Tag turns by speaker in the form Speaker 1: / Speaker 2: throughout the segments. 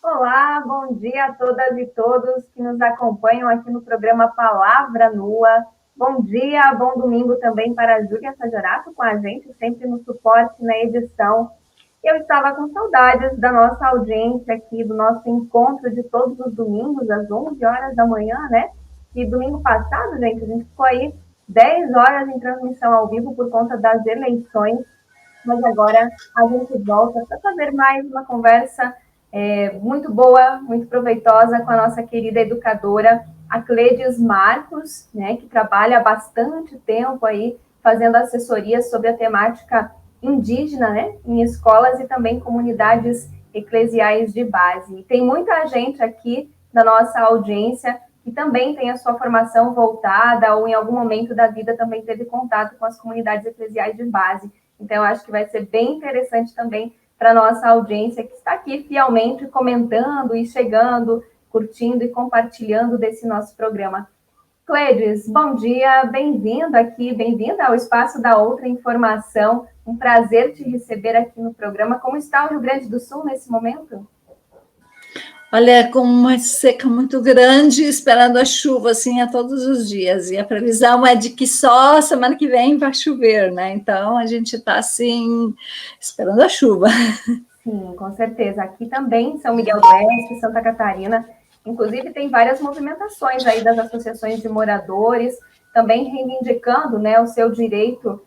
Speaker 1: Olá, bom dia a todas e todos que nos acompanham aqui no programa Palavra Nua. Bom dia, bom domingo também para a Júlia Sajorato com a gente, sempre no suporte na edição. Eu estava com saudades da nossa audiência aqui, do nosso encontro de todos os domingos, às 11 horas da manhã, né? E domingo passado, gente, a gente ficou aí 10 horas em transmissão ao vivo por conta das eleições, mas agora a gente volta para fazer mais uma conversa muito boa, muito proveitosa com a nossa querida educadora, a Cleides Marcos, né, que trabalha há bastante tempo aí fazendo assessoria sobre a temática indígena, né, em escolas e também comunidades eclesiais de base. E tem muita gente aqui da nossa audiência que também tem a sua formação voltada ou em algum momento da vida também teve contato com as comunidades eclesiais de base. Então, eu acho que vai ser bem interessante também para a nossa audiência que está aqui fielmente comentando e chegando, curtindo e compartilhando desse nosso programa. Cleides, bom dia, bem-vindo aqui, bem-vinda ao Espaço da Outra Informação. Um prazer te receber aqui no programa. Como está o Rio Grande do Sul nesse momento?
Speaker 2: Olha, com uma seca muito grande, esperando a chuva, assim, a todos os dias. E a previsão é de que só semana que vem vai chover, né? Então, a gente está, assim, esperando a chuva.
Speaker 1: Sim, com certeza. Aqui também, São Miguel do Oeste, Santa Catarina, inclusive tem várias movimentações aí das associações de moradores, também reivindicando, né, o seu direito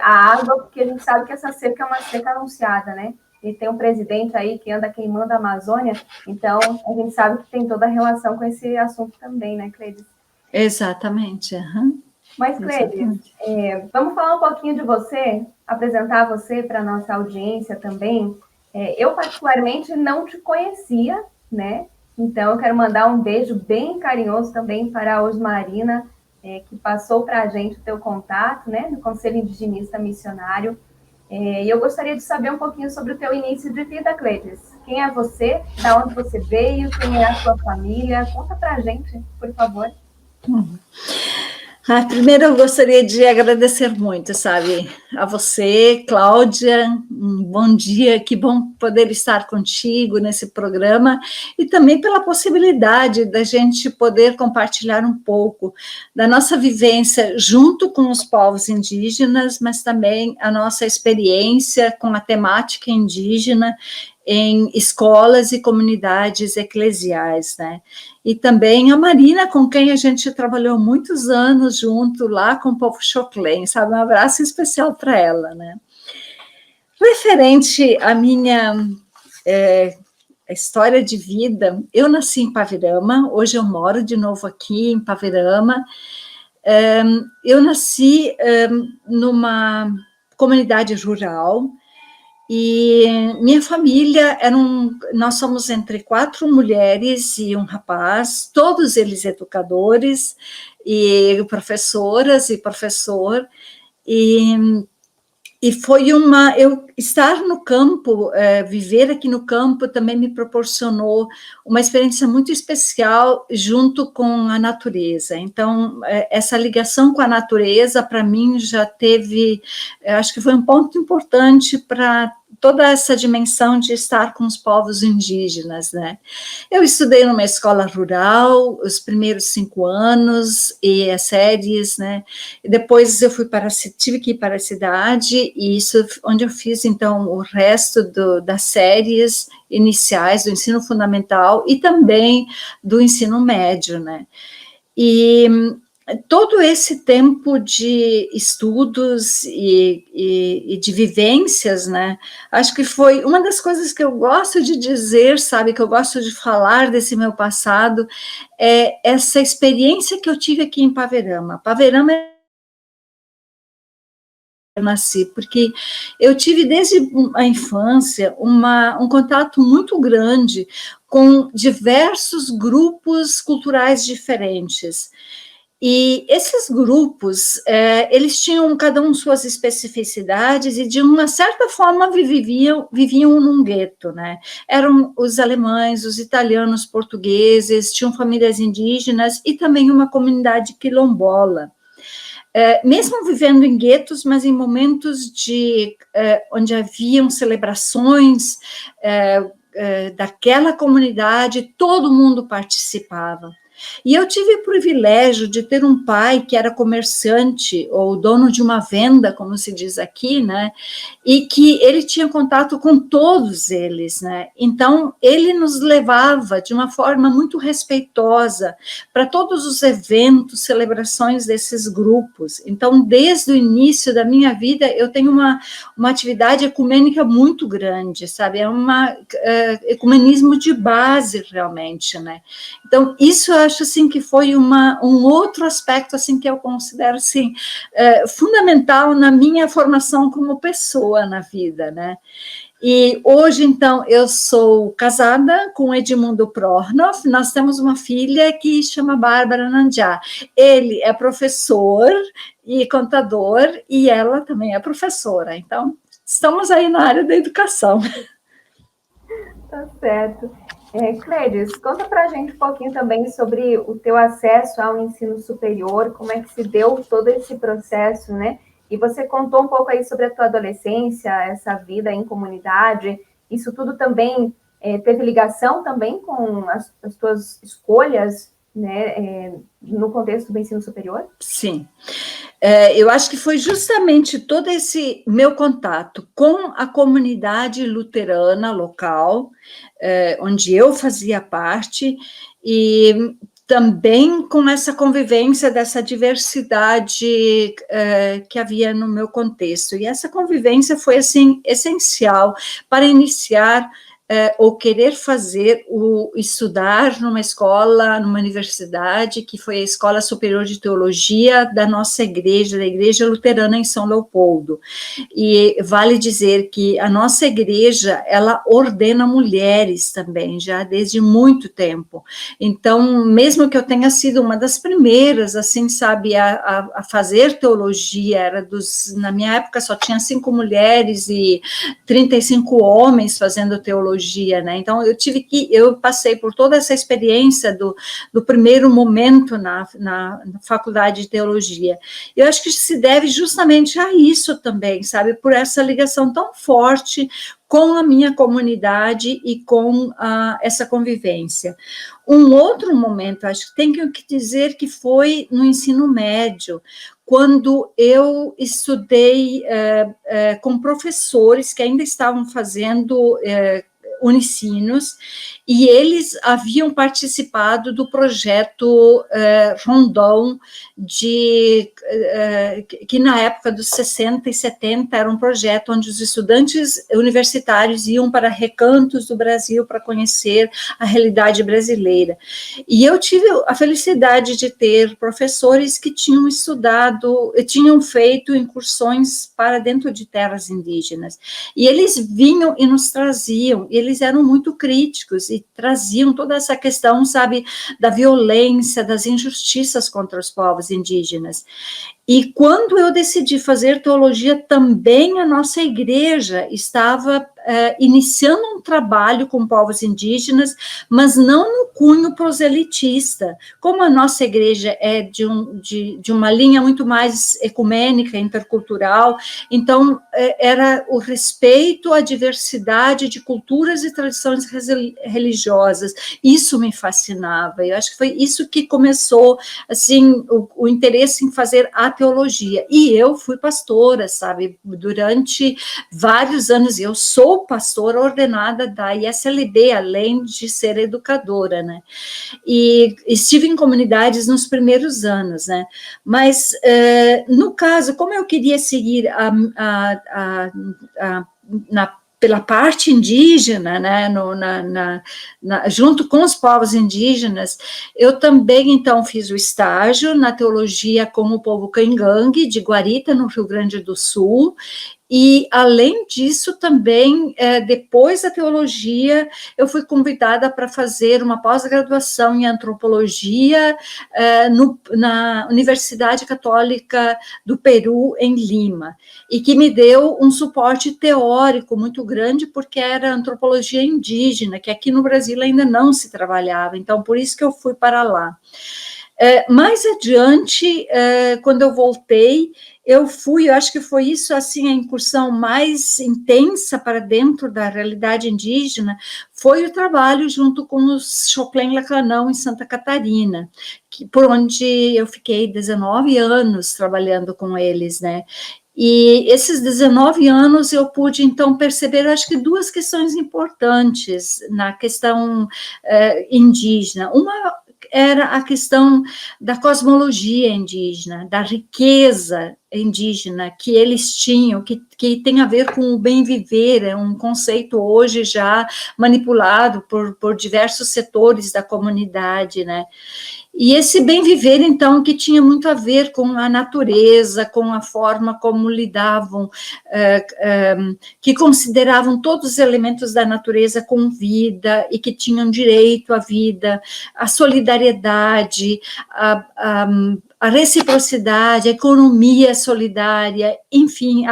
Speaker 1: à água, porque a gente sabe que essa seca é uma seca anunciada, né? E tem um presidente aí que anda queimando a Amazônia, então a gente sabe que tem toda a relação com esse assunto também, né, Cleides?
Speaker 2: Exatamente. Uhum.
Speaker 1: Mas, Cleides, vamos falar um pouquinho de você, apresentar você para a nossa audiência também. Eu, particularmente, não te conhecia, né? Então, eu quero mandar um beijo bem carinhoso também para a Osmarina, que passou para a gente o teu contato, né? Do Conselho Indigenista Missionário. E eu gostaria de saber um pouquinho sobre o teu início de vida, Cleides. Quem é você? Da onde você veio? Quem é a sua família? Conta para a gente, por favor.
Speaker 2: Primeiro, eu gostaria de agradecer muito, sabe, a você, Cláudia, um bom dia, que bom poder estar contigo nesse programa e também pela possibilidade da gente poder compartilhar um pouco da nossa vivência junto com os povos indígenas, mas também a nossa experiência com a temática indígena em escolas e comunidades eclesiais, né? E também a Marina, com quem a gente trabalhou muitos anos junto lá com o povo Xoclen, sabe? Um abraço especial para ela, né? Referente à minha história de vida, eu nasci em Paverama, hoje eu moro de novo aqui em Paverama. Eu nasci numa comunidade rural, e minha família nós somos entre 4 mulheres e um rapaz, todos eles educadores e professoras e professor, e foi eu estar no campo, viver aqui no campo também me proporcionou uma experiência muito especial junto com a natureza. Então, essa ligação com a natureza, para mim, já teve, acho que foi um ponto importante para toda essa dimensão de estar com os povos indígenas, né? Eu estudei numa escola rural os primeiros 5 anos e as séries, né? E depois tive que ir para a cidade, e isso onde eu fiz então o resto das séries iniciais do ensino fundamental e também do ensino médio, né? E todo esse tempo de estudos e de vivências, né? Acho que foi uma das coisas que eu gosto de dizer, sabe, que eu gosto de falar desse meu passado, é essa experiência que eu tive aqui em Paverama. Paverama eu nasci, porque eu tive desde a infância um contato muito grande com diversos grupos culturais diferentes. E esses grupos, eles tinham cada um suas especificidades e, de uma certa forma, viviam num gueto, né? Eram os alemães, os italianos, portugueses, tinham famílias indígenas e também uma comunidade quilombola. Mesmo vivendo em guetos, mas em momentos onde haviam celebrações, daquela comunidade, todo mundo participava. E eu tive o privilégio de ter um pai que era comerciante, ou dono de uma venda, como se diz aqui, né? E que ele tinha contato com todos eles, né? Então, ele nos levava de uma forma muito respeitosa para todos os eventos, celebrações desses grupos. Então, desde o início da minha vida, eu tenho uma atividade ecumênica muito grande, sabe? É um ecumenismo de base, realmente, né? Então, isso eu acho assim que foi um outro aspecto assim que eu considero assim fundamental na minha formação como pessoa na vida, né? E hoje, então, eu sou casada com Edmundo Prohnoff, nós temos uma filha que chama Bárbara Nandiá. Ele é professor e contador, e ela também é professora. Então, estamos aí na área da educação.
Speaker 1: Tá certo. Clédis, conta para a gente um pouquinho também sobre o teu acesso ao ensino superior, como é que se deu todo esse processo, né? E você contou um pouco aí sobre a tua adolescência, essa vida em comunidade, isso tudo também teve ligação também com as tuas escolhas, né, no contexto do ensino superior?
Speaker 2: Sim. Eu acho que foi justamente todo esse meu contato com a comunidade luterana local, onde eu fazia parte, e também com essa convivência dessa diversidade que havia no meu contexto. E essa convivência foi, assim, essencial para iniciar ou querer estudar numa escola, numa universidade, que foi a Escola Superior de Teologia da nossa igreja, da Igreja Luterana em São Leopoldo. E vale dizer que a nossa igreja, ela ordena mulheres também, já desde muito tempo. Então, mesmo que eu tenha sido uma das primeiras, assim, sabe, a fazer teologia, na minha época só tinha 5 mulheres e 35 homens fazendo teologia, né? Então, eu passei por toda essa experiência do primeiro momento na faculdade de teologia. Eu acho que se deve justamente a isso também, sabe? Por essa ligação tão forte com a minha comunidade e com essa convivência. Um outro momento, acho que tenho que dizer que foi no ensino médio, quando eu estudei com professores que ainda estavam fazendo Unicinos, e eles haviam participado do projeto Rondon, que na época dos 60 e 70 era um projeto onde os estudantes universitários iam para recantos do Brasil para conhecer a realidade brasileira. E eu tive a felicidade de ter professores que tinham feito incursões para dentro de terras indígenas, e eles vinham e nos traziam, e eles eram muito críticos e traziam toda essa questão, sabe, da violência, das injustiças contra os povos indígenas. E quando eu decidi fazer teologia, também a nossa igreja estava iniciando um trabalho com povos indígenas, mas não no cunho proselitista. Como a nossa igreja é de uma linha muito mais ecumênica, intercultural, então era o respeito à diversidade de culturas e tradições religiosas. Isso me fascinava. Eu acho que foi isso que começou, assim, o interesse em fazer a teologia. E eu fui pastora, sabe, durante vários anos. Eu sou pastora ordenada da ISLB, além de ser educadora, né? E estive em comunidades nos primeiros anos, né? Mas, no caso, como eu queria seguir pela parte indígena, né, junto com os povos indígenas, eu também, então, fiz o estágio na teologia com o povo Caingangue, de Guarita, no Rio Grande do Sul, e, além disso, também, depois da teologia, eu fui convidada para fazer uma pós-graduação em antropologia na Universidade Católica do Peru, em Lima, e que me deu um suporte teórico muito grande, porque era antropologia indígena, que aqui no Brasil ainda não se trabalhava, então, por isso que eu fui para lá. Mais adiante, quando eu voltei, eu acho que foi isso, assim, a incursão mais intensa para dentro da realidade indígena, foi o trabalho junto com os Choclen Laclanão em Santa Catarina, por onde eu fiquei 19 anos trabalhando com eles, né? E esses 19 anos eu pude, então, perceber, acho que duas questões importantes na questão indígena. Uma era a questão da cosmologia indígena, da riqueza indígena que eles tinham, que tem a ver com o bem viver, é um conceito hoje já manipulado por diversos setores da comunidade, né? E esse bem viver, então, que tinha muito a ver com a natureza, com a forma como lidavam, que consideravam todos os elementos da natureza com vida e que tinham direito à vida, a solidariedade, a reciprocidade, a economia solidária, enfim,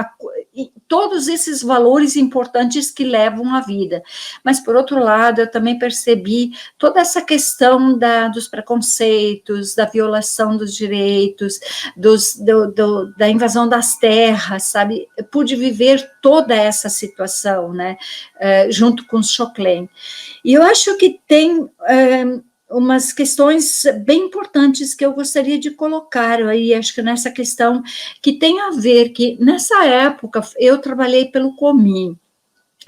Speaker 2: todos esses valores importantes que levam à vida. Mas, por outro lado, eu também percebi toda essa questão dos preconceitos, da violação dos direitos, da invasão das terras, sabe? Eu pude viver toda essa situação, né, junto com os Choclen. E eu acho que tem umas questões bem importantes que eu gostaria de colocar aí, acho que nessa questão que tem a ver, que nessa época eu trabalhei pelo COMIN,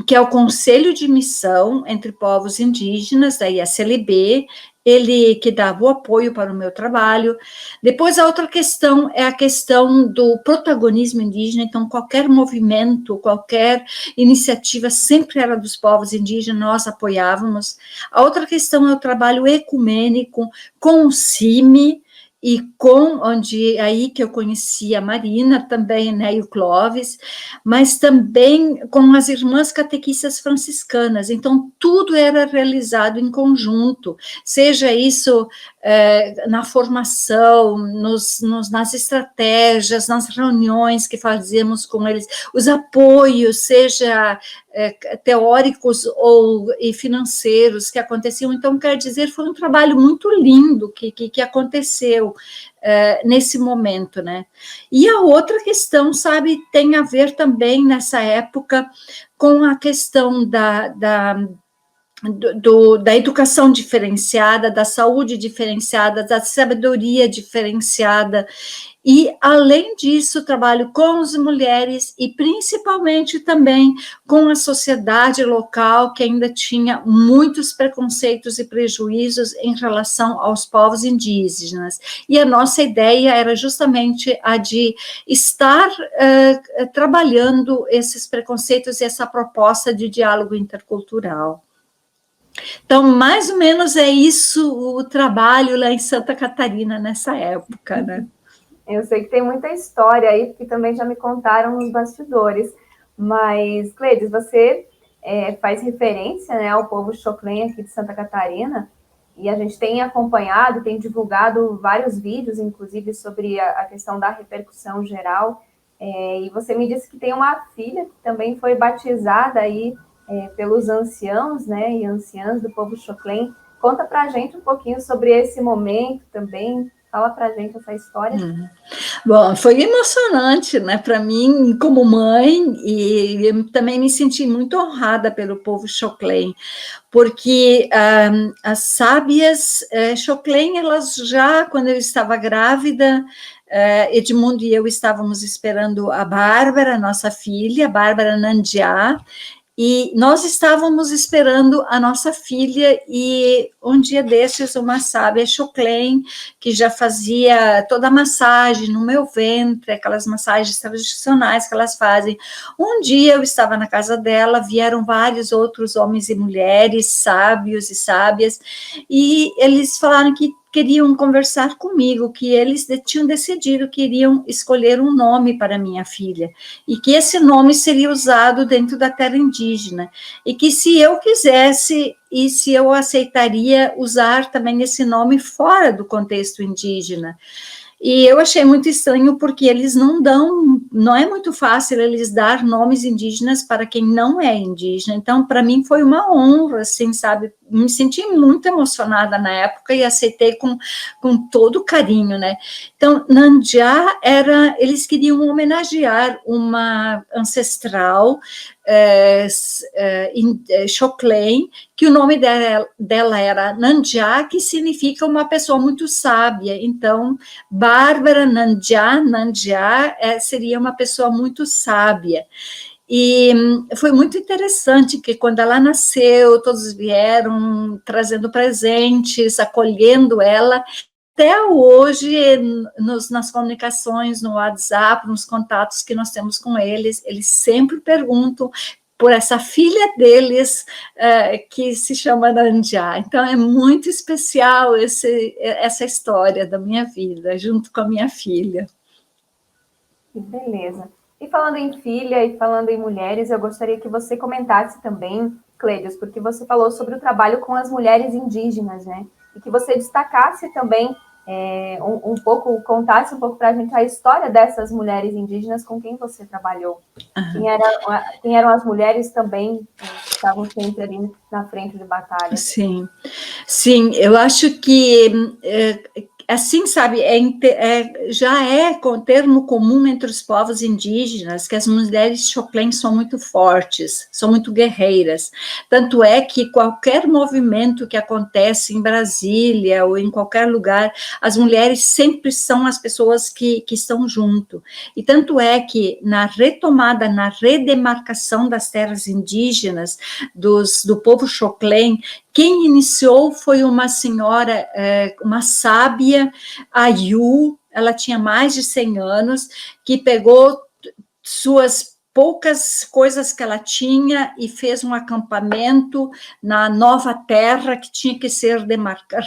Speaker 2: que é o Conselho de Missão entre Povos Indígenas, da ISLB, ele que dava o apoio para o meu trabalho. Depois, a outra questão é a questão do protagonismo indígena, então, qualquer movimento, qualquer iniciativa sempre era dos povos indígenas, nós apoiávamos. A outra questão é o trabalho ecumênico com o CIMI, e aí que eu conheci a Marina também, né, e o Clóvis, mas também com as irmãs catequistas franciscanas, então tudo era realizado em conjunto, seja isso na formação, nas estratégias, nas reuniões que fazíamos com eles, os apoios, seja teóricos e financeiros que aconteciam, então, quer dizer, foi um trabalho muito lindo que aconteceu nesse momento, né? E a outra questão, sabe, tem a ver também nessa época com a questão da educação diferenciada, da saúde diferenciada, da sabedoria diferenciada, e, além disso, trabalho com as mulheres e, principalmente, também com a sociedade local, que ainda tinha muitos preconceitos e prejuízos em relação aos povos indígenas. E a nossa ideia era justamente a de estar trabalhando esses preconceitos e essa proposta de diálogo intercultural. Então, mais ou menos é isso o trabalho lá em Santa Catarina nessa época, né?
Speaker 1: Eu sei que tem muita história aí, porque também já me contaram nos bastidores. Mas, Cleides, você faz referência, né, ao povo Choclen aqui de Santa Catarina, e a gente tem acompanhado, tem divulgado vários vídeos, inclusive, sobre a questão da repercussão geral. E você me disse que tem uma filha que também foi batizada aí pelos anciãos, né, e anciãs do povo Choclen. Conta para a gente um pouquinho sobre esse momento também. Fala para a gente essa história.
Speaker 2: Bom, foi emocionante, né, para mim, como mãe, e eu também me senti muito honrada pelo povo Choclen, porque as sábias Choclen, elas já, quando eu estava grávida, Edmundo e eu estávamos esperando a Bárbara, nossa filha, a Bárbara Nandiá, e nós estávamos esperando a nossa filha, e um dia desses, uma sábia Choclen, que já fazia toda a massagem no meu ventre, aquelas massagens tradicionais que elas fazem. Um dia eu estava na casa dela, vieram vários outros homens e mulheres, sábios e sábias, e eles falaram que queriam conversar comigo, que eles tinham decidido que iriam escolher um nome para minha filha, e que esse nome seria usado dentro da terra indígena, e que se eu quisesse, e se eu aceitaria usar também esse nome fora do contexto indígena. E eu achei muito estranho porque eles não é muito fácil eles dar nomes indígenas para quem não é indígena. Então, para mim foi uma honra, assim, sabe? Me senti muito emocionada na época e aceitei com todo carinho, né? Então, Nandiá eles queriam homenagear uma ancestral Xoclen, que o nome dela era Nandiá, que significa uma pessoa muito sábia. Então, Bárbara Nandiá seria uma pessoa muito sábia. E foi muito interessante que quando ela nasceu, todos vieram trazendo presentes, acolhendo ela. Até hoje, nas comunicações, no WhatsApp, nos contatos que nós temos com eles sempre perguntam por essa filha deles, que se chama Nandiá. Então, é muito especial essa história da minha vida, junto com a minha filha.
Speaker 1: Que beleza. E falando em filha e falando em mulheres, eu gostaria que você comentasse também, Cleides, porque você falou sobre o trabalho com as mulheres indígenas, né? E que você destacasse também contasse um pouco para a gente a história dessas mulheres indígenas com quem você trabalhou. Uhum. Quem eram as mulheres também que estavam sempre ali na frente de batalha?
Speaker 2: Sim, eu acho que assim, sabe, já é com termo comum entre os povos indígenas que as mulheres Xoclen são muito fortes, são muito guerreiras. Tanto é que qualquer movimento que acontece em Brasília ou em qualquer lugar, as mulheres sempre são as pessoas que estão junto. E tanto é que na retomada, na redemarcação das terras indígenas do povo Xoclen, quem iniciou foi uma senhora, uma sábia, Ayu, ela tinha mais de 100 anos, que pegou suas poucas coisas que ela tinha e fez um acampamento na nova terra que tinha que ser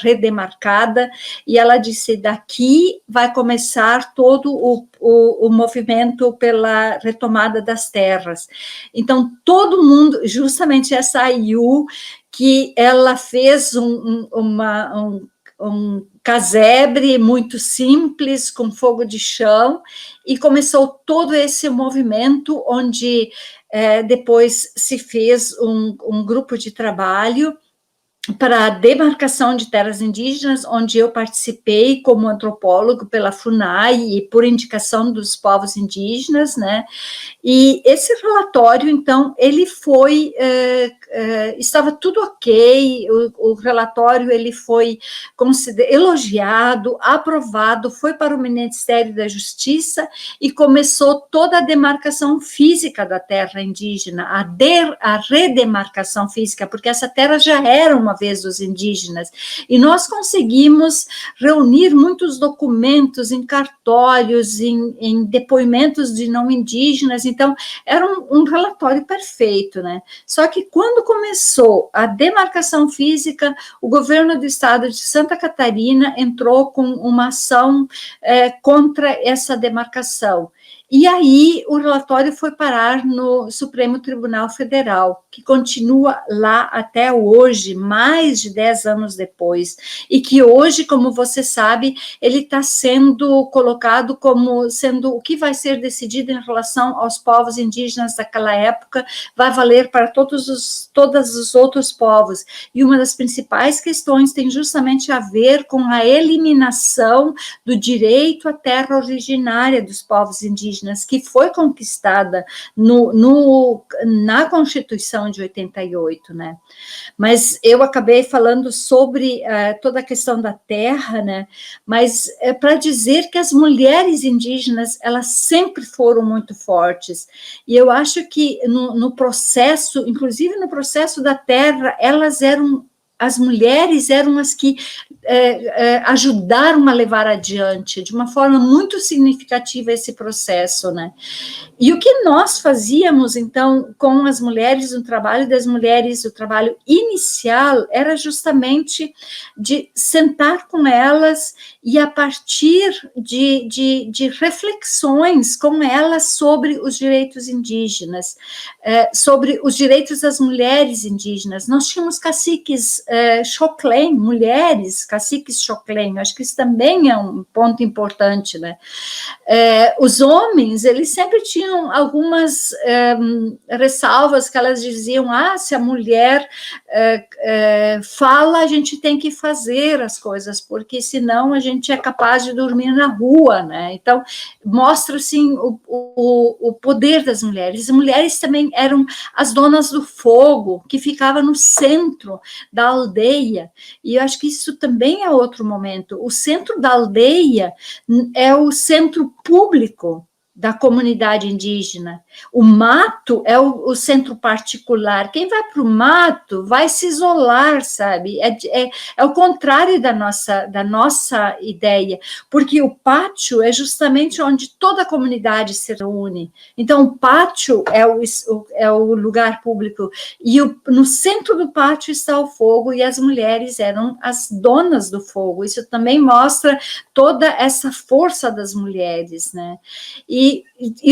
Speaker 2: redemarcada, e ela disse, daqui vai começar todo o movimento pela retomada das terras. Então, todo mundo, justamente essa Ayu, que ela fez um casebre muito simples, com fogo de chão, e começou todo esse movimento, onde depois se fez um grupo de trabalho para a demarcação de terras indígenas, onde eu participei como antropólogo pela FUNAI e por indicação dos povos indígenas, né? E esse relatório, então, ele foi, estava tudo ok, o relatório ele foi elogiado, aprovado, foi para o Ministério da Justiça e começou toda a demarcação física da terra indígena, a redemarcação física, porque essa terra já era uma vez dos indígenas, e nós conseguimos reunir muitos documentos em cartórios, em depoimentos de não indígenas. Então, era um relatório perfeito, né? Só que quando começou a demarcação física, o governo do estado de Santa Catarina entrou com uma ação contra essa demarcação. E aí o relatório foi parar no Supremo Tribunal Federal, que continua lá até hoje, mais de 10 anos depois, e que hoje, como você sabe, ele está sendo colocado como sendo o que vai ser decidido em relação aos povos indígenas daquela época, vai valer para todos os outros povos. E uma das principais questões tem justamente a ver com a eliminação do direito à terra originária dos povos indígenas, que foi conquistada na Constituição de 88, né? Mas eu acabei falando sobre toda a questão da terra, né? Mas para dizer que as mulheres indígenas, elas sempre foram muito fortes, e eu acho que no processo, inclusive no processo da terra, as mulheres eram as que ajudaram a levar adiante, de uma forma muito significativa, esse processo, né? E o que nós fazíamos, então, com as mulheres, o trabalho das mulheres, o trabalho inicial, era justamente de sentar com elas e, a partir de reflexões com elas sobre os direitos indígenas, sobre os direitos das mulheres indígenas. Nós tínhamos caciques Xoclém, mulheres, caciques Xoclém. Acho que isso também é um ponto importante, né? Os homens, eles sempre tinham algumas ressalvas que elas diziam, se a mulher fala, a gente tem que fazer as coisas, porque senão a gente é capaz de dormir na rua, né? Então, mostra, assim, o poder das mulheres. As mulheres também eram as donas do fogo, que ficava no centro da aldeia, e eu acho que isso também é outro momento. O centro da aldeia é o centro público da comunidade indígena. O mato é o centro particular. Quem vai para o mato vai se isolar, sabe? É o contrário da nossa ideia, porque o pátio é justamente onde toda a comunidade se reúne. Então, o pátio é o lugar público, e no centro do pátio está o fogo, e as mulheres eram as donas do fogo. Isso também mostra toda essa força das mulheres, né? E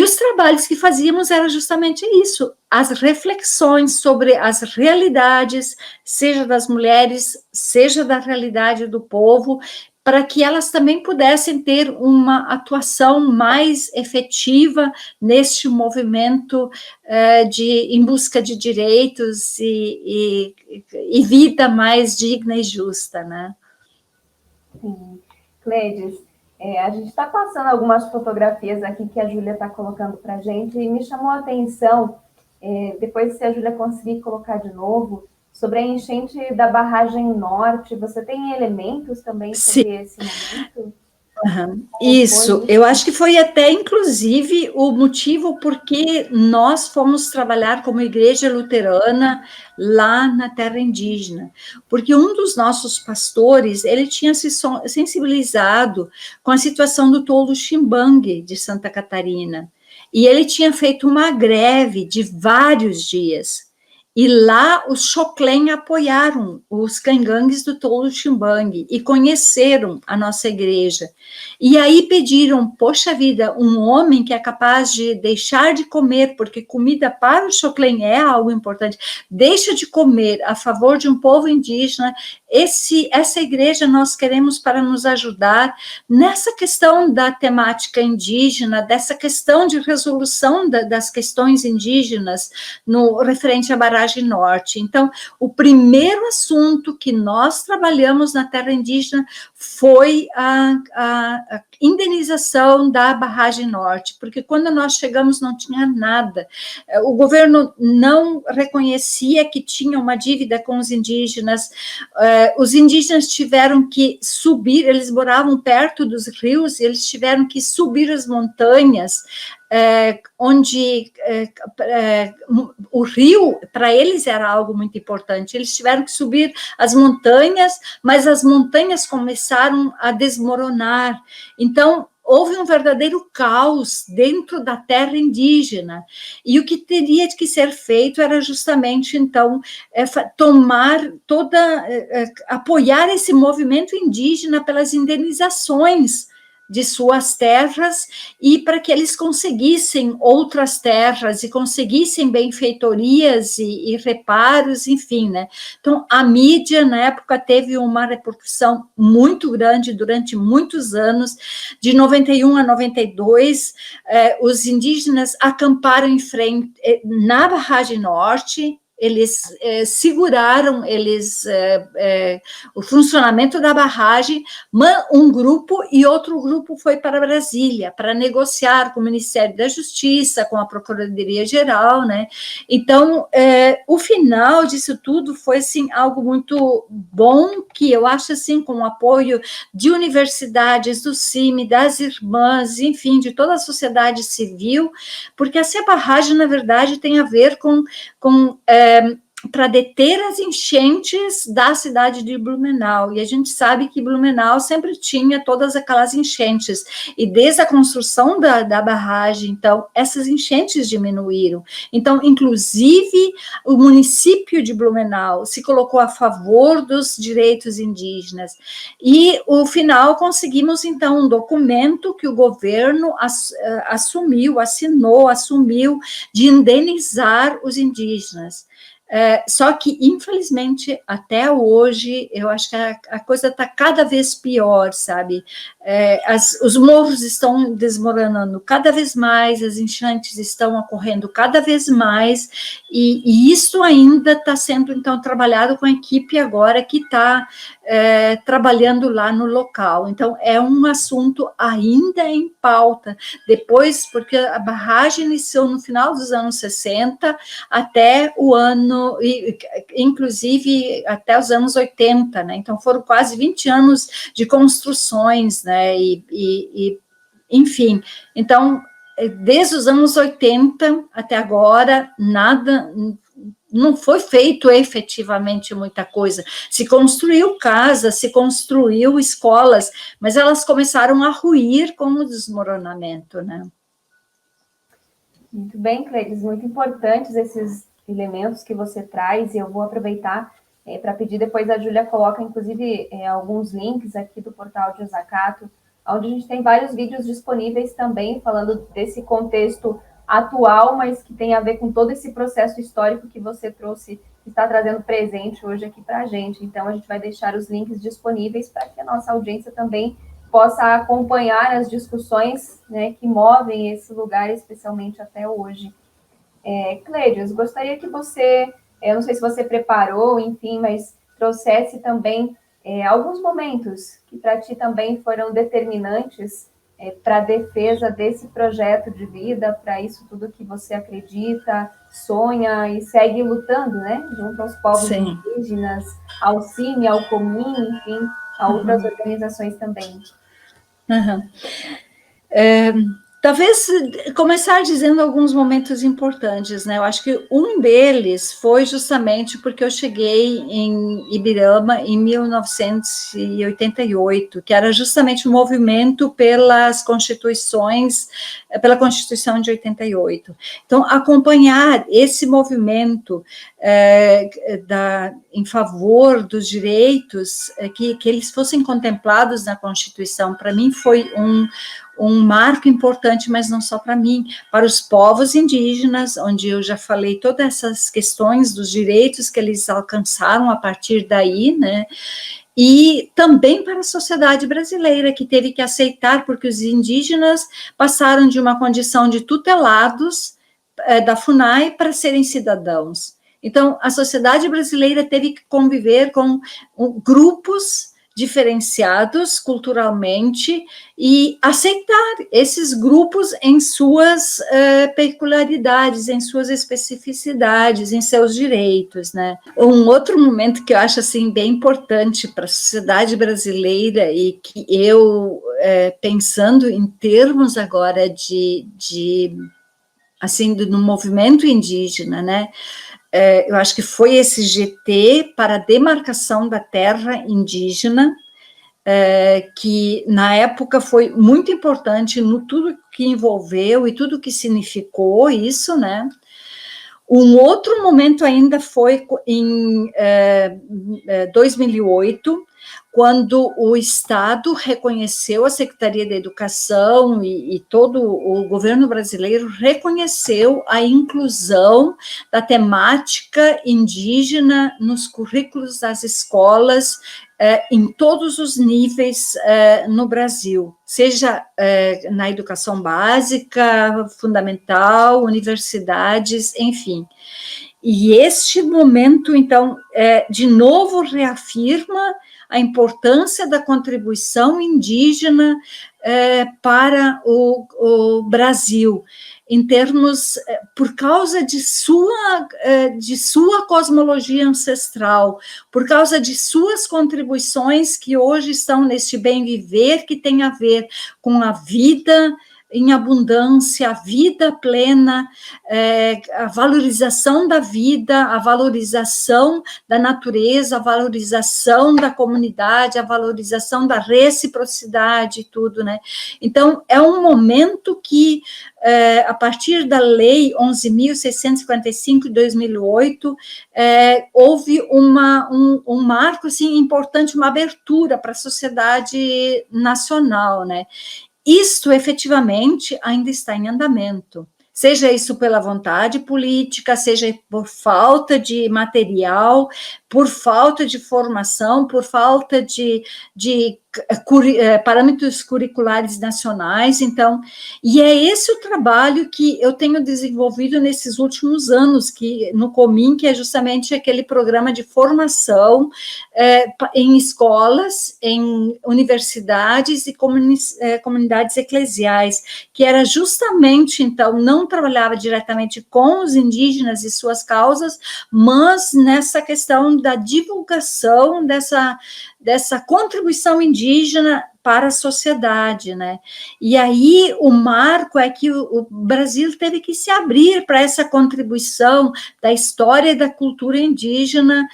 Speaker 2: os trabalhos que fazíamos era justamente isso, as reflexões sobre as realidades, seja das mulheres, seja da realidade do povo, para que elas também pudessem ter uma atuação mais efetiva neste movimento em busca de direitos e vida mais digna e justa, né?
Speaker 1: Sim. Cleides, a gente está passando algumas fotografias aqui que a Júlia está colocando para a gente, e me chamou a atenção, depois se a Júlia conseguir colocar de novo, sobre a enchente da barragem norte. Você tem elementos também sobre esse momento?
Speaker 2: Isso, eu acho que foi até, inclusive, o motivo porque nós fomos trabalhar como igreja luterana lá na terra indígena, porque um dos nossos pastores, ele tinha se sensibilizado com a situação do toldo Ximbangue de Santa Catarina, e ele tinha feito uma greve de vários dias. E lá os Xoclém apoiaram os cangangues do toldo Ximbangue e conheceram a nossa igreja. E aí pediram, poxa vida, um homem que é capaz de deixar de comer, porque comida para o Xoclém é algo importante, deixa de comer a favor de um povo indígena. Essa igreja nós queremos para nos ajudar nessa questão da temática indígena, dessa questão de resolução das questões indígenas no referente à barragem norte. Então, o primeiro assunto que nós trabalhamos na terra indígena foi a indenização da barragem norte, porque quando nós chegamos não tinha nada. O governo não reconhecia que tinha uma dívida com os indígenas tiveram que subir, eles moravam perto dos rios, e eles tiveram que subir as montanhas, onde o rio, para eles, era algo muito importante. Eles tiveram que subir as montanhas, mas as montanhas começaram a desmoronar. Então, houve um verdadeiro caos dentro da terra indígena, e o que teria que ser feito era justamente, então, apoiar esse movimento indígena pelas indenizações de suas terras, e para que eles conseguissem outras terras e conseguissem benfeitorias e reparos, enfim, né? Então, a mídia, na época, teve uma repercussão muito grande durante muitos anos. De 91 a 92, os indígenas acamparam em frente, na barragem norte. Eles seguraram o funcionamento da barragem, um grupo, e outro grupo foi para Brasília para negociar com o Ministério da Justiça, com a Procuradoria-Geral, né? Então, o final disso tudo foi, assim, algo muito bom, que eu acho, assim, com o apoio de universidades, do CIMI, das irmãs, enfim, de toda a sociedade civil, porque essa barragem, na verdade, tem a ver com para deter as enchentes da cidade de Blumenau, e a gente sabe que Blumenau sempre tinha todas aquelas enchentes, e desde a construção da barragem, então, essas enchentes diminuíram. Então, inclusive, o município de Blumenau se colocou a favor dos direitos indígenas, e, no final, conseguimos, então, um documento que o governo assumiu, de indenizar os indígenas. Só que, infelizmente, até hoje, eu acho que a coisa está cada vez pior, sabe? Os morros estão desmoronando cada vez mais, as enchentes estão ocorrendo cada vez mais, e isso ainda está sendo, então, trabalhado com a equipe agora que está trabalhando lá no local. Então, é um assunto ainda em pauta, depois, porque a barragem iniciou no final dos anos 60, até o ano, inclusive até os anos 80, né? Então foram quase 20 anos de construções, né? Enfim, então desde os anos 80 até agora, nada, não foi feito efetivamente muita coisa. Se construiu casas, se construiu escolas, mas elas começaram a ruir com o desmoronamento, né?
Speaker 1: Muito bem, Cleides, muito importantes esses elementos que você traz, e eu vou aproveitar para pedir depois a Júlia coloca, inclusive, alguns links aqui do portal de Usacato, onde a gente tem vários vídeos disponíveis também, falando desse contexto atual, mas que tem a ver com todo esse processo histórico que você trouxe, que está trazendo presente hoje aqui para a gente. Então, a gente vai deixar os links disponíveis para que a nossa audiência também possa acompanhar as discussões, né, que movem esse lugar, especialmente até hoje. Cleides, gostaria que você, eu não sei se você preparou, enfim, mas trouxesse também alguns momentos que para ti também foram determinantes para a defesa desse projeto de vida, para isso tudo que você acredita, sonha e segue lutando, né, junto aos povos
Speaker 2: Sim.
Speaker 1: indígenas, ao CIMI, ao COMIN, enfim, a outras organizações também.
Speaker 2: Uhum. Talvez começar dizendo alguns momentos importantes, né? Eu acho que um deles foi justamente porque eu cheguei em Ibirama em 1988, que era justamente o movimento pelas constituições, pela Constituição de 88. Então, acompanhar esse movimento em favor dos direitos, que eles fossem contemplados na Constituição, para mim foi um marco importante, mas não só para mim, para os povos indígenas, onde eu já falei todas essas questões dos direitos que eles alcançaram a partir daí, né? E também para a sociedade brasileira, que teve que aceitar, porque os indígenas passaram de uma condição de tutelados da FUNAI para serem cidadãos. Então, a sociedade brasileira teve que conviver com grupos diferenciados culturalmente e aceitar esses grupos em suas peculiaridades, em suas especificidades, em seus direitos, né? Um outro momento que eu acho assim bem importante para a sociedade brasileira e que eu pensando em termos agora de assim no movimento indígena, né? Eu acho que foi esse GT para a demarcação da terra indígena, que na época foi muito importante no tudo que envolveu e tudo que significou isso, né? Um outro momento ainda foi em 2008, quando o Estado reconheceu, a Secretaria da Educação e todo o governo brasileiro reconheceu a inclusão da temática indígena nos currículos das escolas em todos os níveis no Brasil, seja na educação básica, fundamental, universidades, enfim. E este momento, então, de novo reafirma a importância da contribuição indígena para o Brasil, em termos, por causa de sua cosmologia ancestral, por causa de suas contribuições que hoje estão neste bem viver, que tem a ver com a vida em abundância, a vida plena, a valorização da vida, a valorização da natureza, a valorização da comunidade, a valorização da reciprocidade, tudo, né? Então, é um momento que, a partir da Lei 11.645 de 2008, houve um marco, assim, importante, uma abertura para a sociedade nacional, né? Isto, efetivamente, ainda está em andamento. seja isso pela vontade política, seja por falta de material, por falta de formação, por falta de parâmetros curriculares nacionais. Então, e é esse o trabalho que eu tenho desenvolvido nesses últimos anos, que no Comin, que é justamente aquele programa de formação em escolas, em universidades e comunidades eclesiais, que era justamente, então, não trabalhava diretamente com os indígenas e suas causas, mas nessa questão da divulgação dessa contribuição indígena para a sociedade, né? E aí o marco é que o Brasil teve que se abrir para essa contribuição da história e da cultura indígena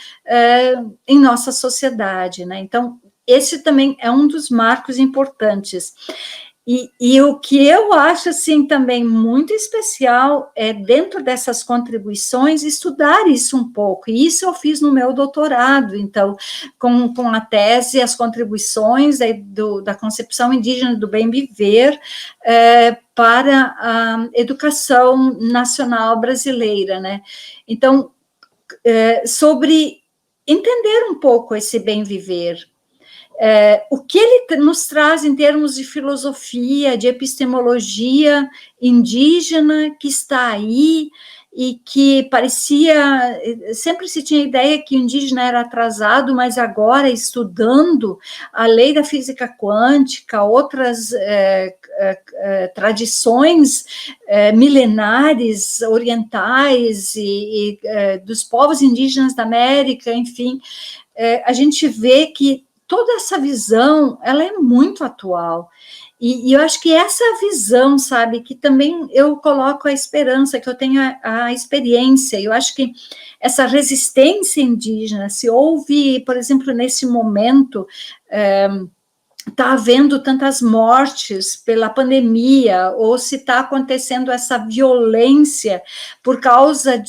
Speaker 2: em nossa sociedade, né? Então, esse também é um dos marcos importantes. E o que eu acho, assim, também muito especial é, dentro dessas contribuições, estudar isso um pouco, e isso eu fiz no meu doutorado, então, com a tese, as contribuições da concepção indígena do bem viver para a educação nacional brasileira, né? Então, sobre entender um pouco esse bem viver, o que ele nos traz em termos de filosofia, de epistemologia indígena que está aí e que parecia, sempre se tinha a ideia que o indígena era atrasado, mas agora estudando a lei da física quântica, outras tradições milenares orientais e dos povos indígenas da América, enfim, a gente vê que toda essa visão, ela é muito atual, e eu acho que essa visão, sabe, que também eu coloco a esperança, que eu tenho a experiência, eu acho que essa resistência indígena, se houve, por exemplo, nesse momento, está havendo tantas mortes pela pandemia, ou se está acontecendo essa violência por causa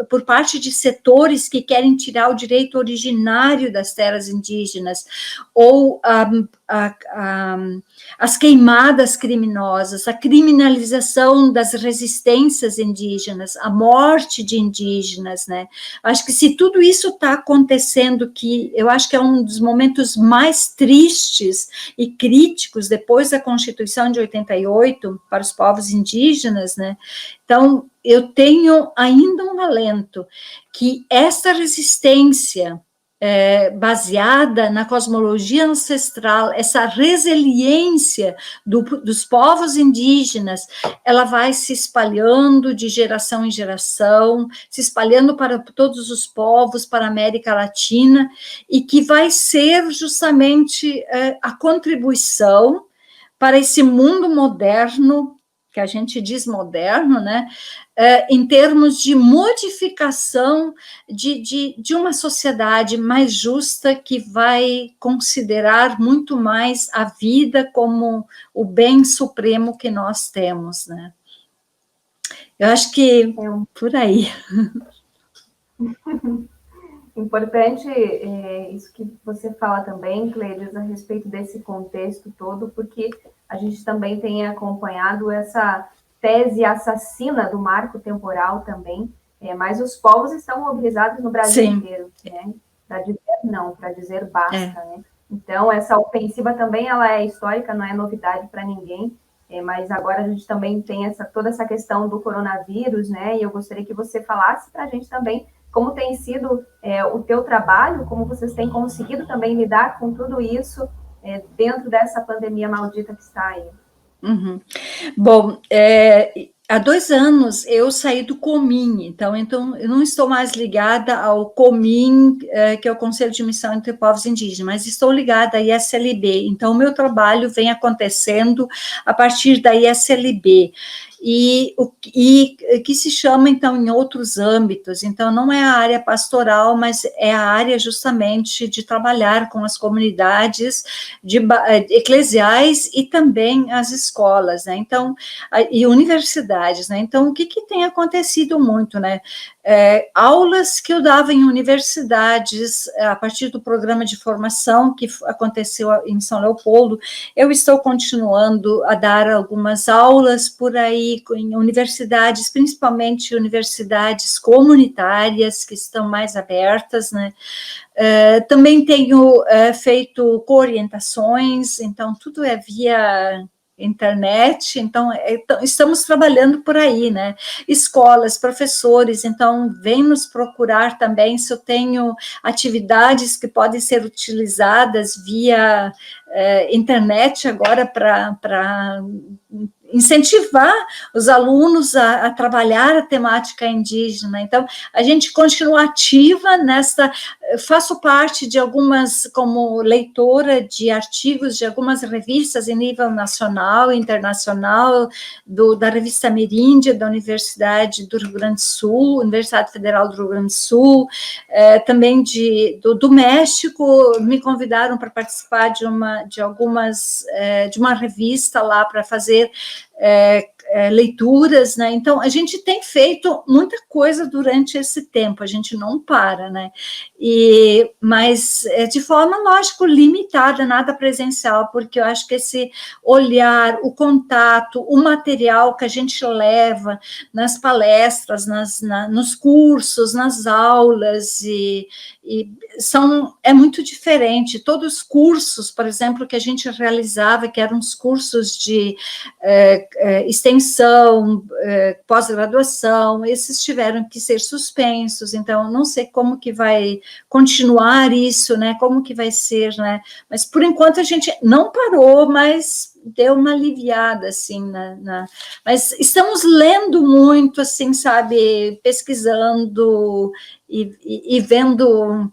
Speaker 2: por parte de setores que querem tirar o direito originário das terras indígenas, ou as queimadas criminosas, a criminalização das resistências indígenas, a morte de indígenas, né? Acho que se tudo isso está acontecendo, que eu acho que é um dos momentos mais tristes e críticos depois da Constituição de 88 para os povos indígenas, né? Então, eu tenho ainda um alento que essa resistência baseada na cosmologia ancestral, essa resiliência dos povos indígenas, ela vai se espalhando de geração em geração, se espalhando para todos os povos, para a América Latina, e que vai ser justamente a contribuição para esse mundo moderno, que a gente diz moderno, né, em termos de modificação de uma sociedade mais justa, que vai considerar muito mais a vida como o bem supremo que nós temos, né. Eu acho que por aí.
Speaker 1: Importante isso que você fala também, Cleides, a respeito desse contexto todo, porque a gente também tem acompanhado essa tese assassina do marco temporal também, mas os povos estão mobilizados no Brasil inteiro, né? Para dizer não, para dizer basta, né? Então, essa ofensiva também ela é histórica, não é novidade para ninguém, mas agora a gente também tem toda essa questão do coronavírus, né? E eu gostaria que você falasse para a gente também como tem sido o teu trabalho, como vocês têm conseguido também lidar com tudo isso dentro dessa pandemia maldita que está aí.
Speaker 2: Uhum. Bom, há 2 anos eu saí do Comin, então eu não estou mais ligada ao Comin, que é o Conselho de Missão entre Povos Indígenas, mas estou ligada à ISLB, então o meu trabalho vem acontecendo a partir da ISLB, e que se chama, então, em outros âmbitos, então não é a área pastoral, mas é a área justamente de trabalhar com as comunidades eclesiais e também as escolas, né, então, e universidades, né, então o que tem acontecido muito, né, aulas que eu dava em universidades, a partir do programa de formação que aconteceu em São Leopoldo. Eu estou continuando a dar algumas aulas por aí, em universidades, principalmente universidades comunitárias, que estão mais abertas, né? Também tenho feito coorientações, então tudo é via internet, então estamos trabalhando por aí, né? Escolas, professores, então vem nos procurar também se eu tenho atividades que podem ser utilizadas via internet agora para incentivar os alunos a trabalhar a temática indígena. Então, a gente continua ativa nesta, faço parte de algumas, como leitora de artigos de algumas revistas em nível nacional e internacional, da revista Miríndia, da Universidade do Rio Grande do Sul, Universidade Federal do Rio Grande do Sul, também do México, me convidaram para participar de uma revista lá para fazer leituras, né? Então, a gente tem feito muita coisa durante esse tempo, a gente não para, né? Mas de forma, lógico, limitada, nada presencial, porque eu acho que esse olhar, o contato, o material que a gente leva nas palestras, nos cursos, nas aulas, é muito diferente. Todos os cursos, por exemplo, que a gente realizava, que eram os cursos de extensão, pós-graduação, esses tiveram que ser suspensos, então não sei como que vai continuar isso, né, como que vai ser, né, mas por enquanto a gente não parou, mas deu uma aliviada, assim, mas estamos lendo muito, assim, sabe, pesquisando e vendo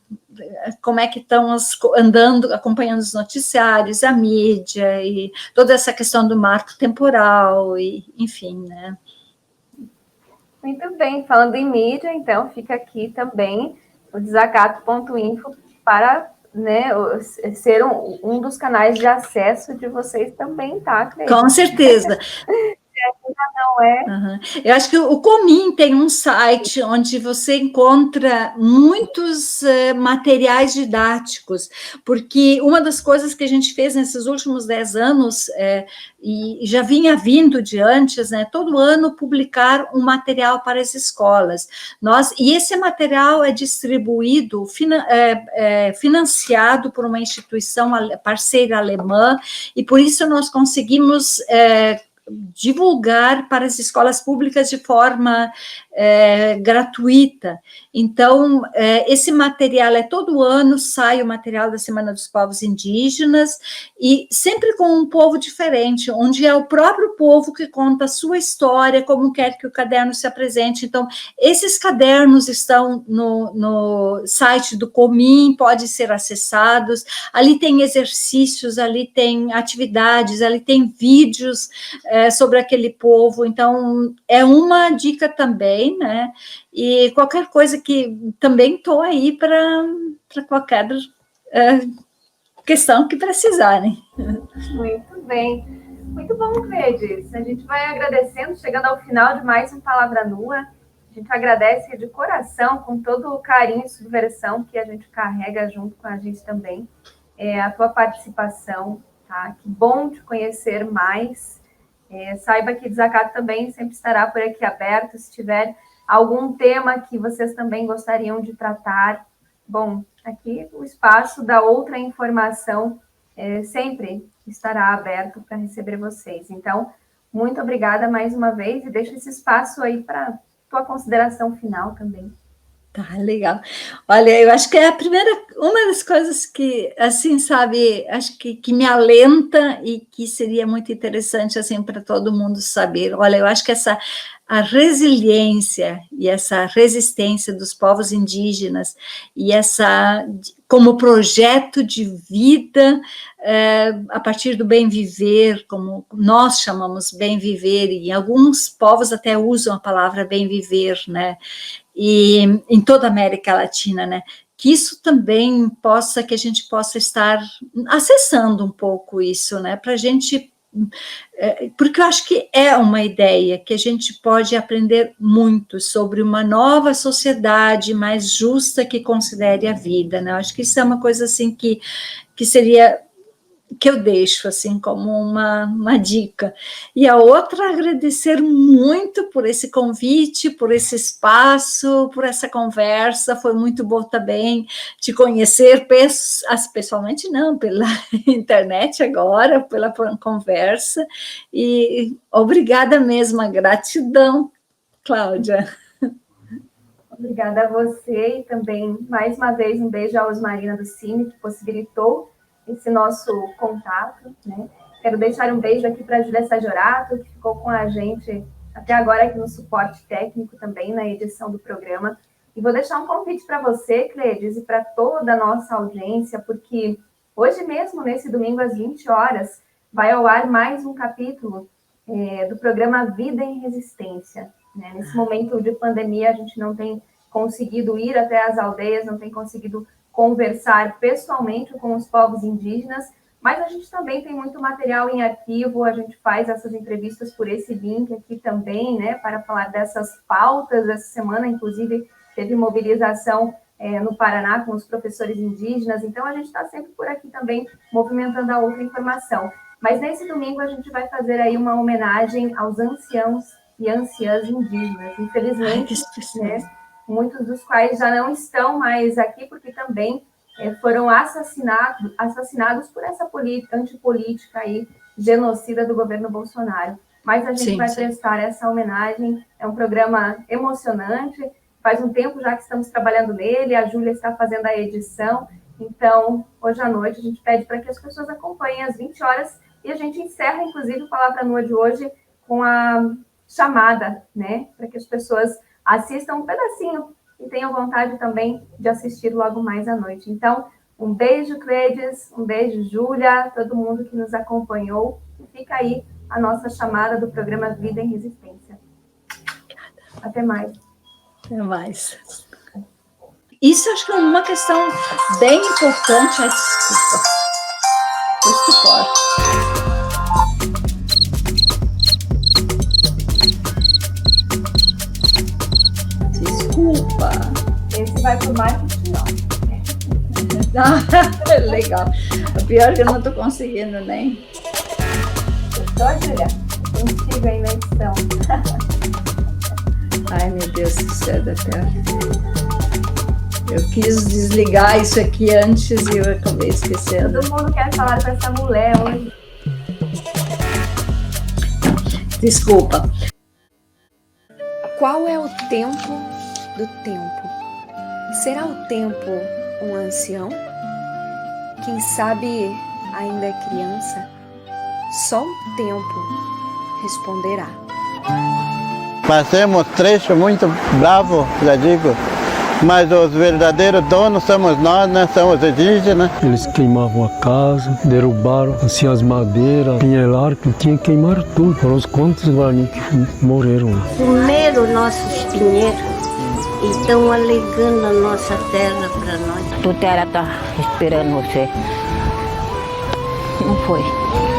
Speaker 2: como é que estão andando, acompanhando os noticiários, a mídia, e toda essa questão do marco temporal, e enfim, né?
Speaker 1: Muito bem, falando em mídia, então, fica aqui também o desacato.info para, né, ser um dos canais de acesso de vocês também, tá, Cleide?
Speaker 2: Com certeza.
Speaker 1: Não é?
Speaker 2: Uhum. Eu acho que o Comin tem um site onde você encontra muitos materiais didáticos, porque uma das coisas que a gente fez nesses últimos 10 anos, e já vinha vindo de antes, né, todo ano publicar um material para as escolas. E esse material é distribuído, financiado por uma instituição parceira alemã, e por isso nós conseguimos divulgar para as escolas públicas de forma gratuita. Então, esse material todo ano, sai o material da Semana dos Povos Indígenas, e sempre com um povo diferente, onde é o próprio povo que conta a sua história, como quer que o caderno se apresente. Então, esses cadernos estão no site do Comin, podem ser acessados, ali tem exercícios, ali tem atividades, ali tem vídeos sobre aquele povo. Então, é uma dica também, né? E qualquer coisa que também estou aí para qualquer questão que precisarem.
Speaker 1: Muito bem. Muito bom, Cleide. A gente vai agradecendo, chegando ao final de mais um Palavra Nua. A gente agradece de coração, com todo o carinho e subversão que a gente carrega junto com a gente também, a tua participação, tá? Que bom te conhecer mais. Saiba que Desacato também sempre estará por aqui aberto, se tiver algum tema que vocês também gostariam de tratar. Bom, aqui o espaço da outra informação sempre estará aberto para receber vocês. Então, muito obrigada mais uma vez, e deixo esse espaço aí para tua consideração final também.
Speaker 2: Tá, legal. Olha, eu acho que é uma das coisas que, assim, sabe, acho que me alenta e que seria muito interessante, assim, para todo mundo saber. Olha, eu acho que a resiliência e essa resistência dos povos indígenas e como projeto de vida, a partir do bem viver, como nós chamamos bem viver, e alguns povos até usam a palavra bem viver, né? E em toda a América Latina, né? Que isso também que a gente possa estar acessando um pouco isso, né? Para a gente porque eu acho que é uma ideia que a gente pode aprender muito sobre uma nova sociedade mais justa que considere a vida, né? Eu acho que isso é uma coisa assim que seria, que eu deixo assim como uma dica. E a outra, agradecer muito por esse convite, por esse espaço, por essa conversa. Foi muito bom também te conhecer pessoalmente, não, pela internet agora, pela conversa, e obrigada mesmo, gratidão, Cláudia.
Speaker 1: Obrigada a você, e também, mais uma vez, um beijo à Osmarina do Cine, que possibilitou esse nosso contato, né? Quero deixar um beijo aqui para a Júlia Sajorato, que ficou com a gente até agora aqui no suporte técnico também, na edição do programa. E vou deixar um convite para você, Cleides, e para toda a nossa audiência, porque hoje mesmo, nesse domingo, às 20 horas, vai ao ar mais um capítulo do programa Vida em Resistência. Né? Nesse momento de pandemia, a gente não tem conseguido ir até as aldeias, não tem conseguido conversar pessoalmente com os povos indígenas, mas a gente também tem muito material em arquivo, a gente faz essas entrevistas por esse link aqui também, né, para falar dessas pautas. Essa semana, inclusive, teve mobilização no Paraná com os professores indígenas, então a gente está sempre por aqui também movimentando a outra informação. Mas nesse domingo a gente vai fazer aí uma homenagem aos anciãos e anciãs indígenas, infelizmente, né, muitos dos quais já não estão mais aqui, porque também foram assassinados por essa antipolítica aí, genocida do governo Bolsonaro. Mas a gente vai prestar essa homenagem, é um programa emocionante, faz um tempo já que estamos trabalhando nele, a Júlia está fazendo a edição, então, hoje à noite, a gente pede para que as pessoas acompanhem às 20 horas, e a gente encerra, inclusive, o Palavra Nua de hoje com a chamada, né, para que as pessoas assistam um pedacinho e tenham vontade também de assistir logo mais à noite. Então, um beijo, Cleides, um beijo, Júlia, todo mundo que nos acompanhou. E fica aí a nossa chamada do programa Vida em Resistência. Até mais.
Speaker 2: Até mais. Isso acho que é uma questão bem importante. Ai, desculpa. Foi forte. Desculpa.
Speaker 1: Esse vai para o marketing,
Speaker 2: não. Legal. O pior é que eu não estou conseguindo nem.
Speaker 1: Gostou, Júlia? Consigo aí na edição.
Speaker 2: Ai, meu Deus do céu da terra. Eu quis desligar isso aqui antes e eu acabei esquecendo.
Speaker 1: Todo mundo quer falar com essa mulher hoje.
Speaker 2: Desculpa.
Speaker 3: Qual é o tempo do tempo? Será o tempo um ancião? Quem sabe ainda é criança? Só o tempo responderá.
Speaker 4: Passamos trecho muito bravo, já digo, mas os verdadeiros donos somos nós, né? Somos indígenas.
Speaker 5: Eles queimavam a casa, derrubaram assim as madeiras, pinheirar, que tinha que queimar tudo. Foram os quantos guarani que morreram lá.
Speaker 6: Comeram nossos pinheiros e estão alegando a nossa terra para nós.
Speaker 7: Tua terra está esperando você. Não foi.